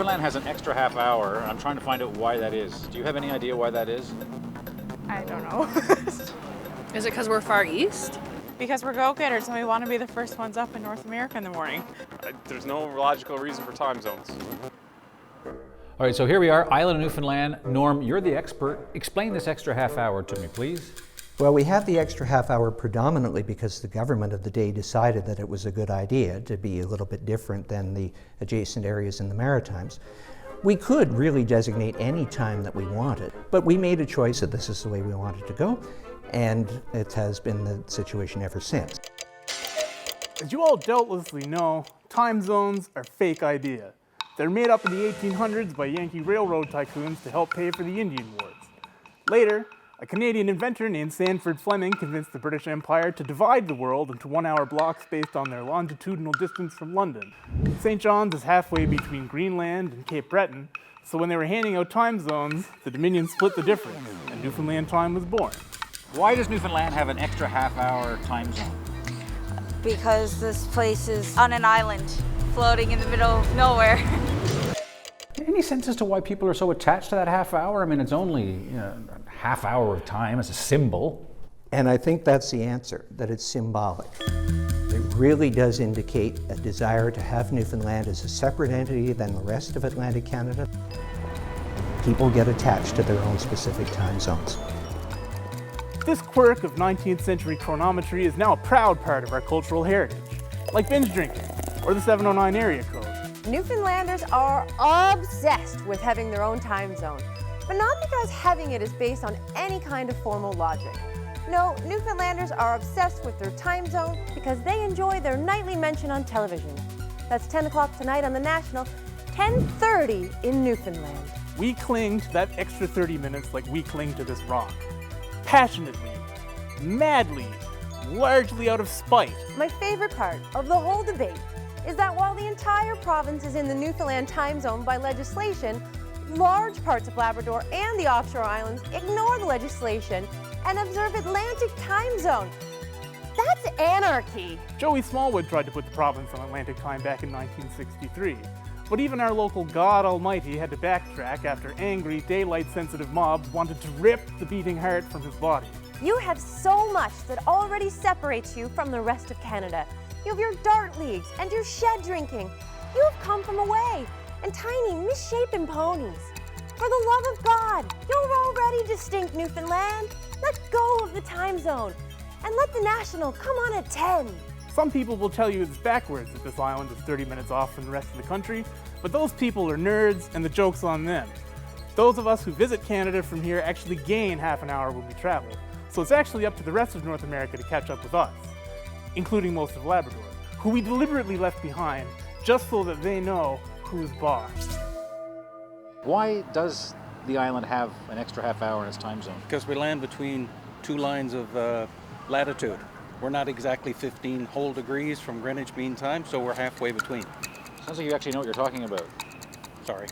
Newfoundland has an extra half hour. I'm trying to find out why that is. Do you have any idea why that is? I don't know. Is it because we're far east? Because we're go-getters and we want to be the first ones up in North America in the morning. There's no logical reason for time zones. All right, so here we are, Island of Newfoundland. Norm, you're the expert. Explain this extra half hour to me, please. Well, we have the extra half hour predominantly because the government of the day decided that it was a good idea to be a little bit different than the adjacent areas in the Maritimes. We could really designate any time that we wanted, but we made a choice that this is the way we wanted to go, and it has been the situation ever since. As you all doubtlessly know, time zones are a fake idea. They're made up in the 1800s by Yankee railroad tycoons to help pay for the Indian Wars. Later, a Canadian inventor named Sandford Fleming convinced the British Empire to divide the world into 1-hour blocks based on their longitudinal distance from London. St. John's is halfway between Greenland and Cape Breton, so when they were handing out time zones, the Dominion split the difference, and Newfoundland time was born. Why does Newfoundland have an extra half hour time zone? Because this place is on an island, floating in the middle of nowhere. Any sense as to why people are so attached to that half hour? I mean, it's only a half hour of time as a symbol. And I think that's the answer, that it's symbolic. It really does indicate a desire to have Newfoundland as a separate entity than the rest of Atlantic Canada. People get attached to their own specific time zones. This quirk of 19th century chronometry is now a proud part of our cultural heritage, like binge drinking or the 709 area code. Newfoundlanders are obsessed with having their own time zone, but not because having it is based on any kind of formal logic. No, Newfoundlanders are obsessed with their time zone because they enjoy their nightly mention on television. That's 10 o'clock tonight on the National, 10:30 in Newfoundland. We cling to that extra 30 minutes like we cling to this rock. Passionately, madly, largely out of spite. My favorite part of the whole debate is that while the entire province is in the Newfoundland time zone by legislation, large parts of Labrador and the offshore islands ignore the legislation and observe Atlantic time zone. That's anarchy. Joey Smallwood tried to put the province on Atlantic time back in 1963, but even our local God Almighty had to backtrack after angry, daylight-sensitive mobs wanted to rip the beating heart from his body. You have so much that already separates you from the rest of Canada. You have your dart leagues and your shed drinking. You have come from away, and tiny, misshapen ponies. For the love of God, you're already distinct, Newfoundland. Let go of the time zone, and let the National come on at 10. Some people will tell you it's backwards that this island is 30 minutes off from the rest of the country, but those people are nerds, and the joke's on them. Those of us who visit Canada from here actually gain half an hour when we travel, so it's actually up to the rest of North America to catch up with us, including most of Labrador, who we deliberately left behind just so that they know who's boss. Why does the island have an extra half hour in its time zone? Because we land between two lines of latitude. We're not exactly 15 whole degrees from Greenwich Mean Time, so we're halfway between. Sounds like you actually know what you're talking about. Sorry.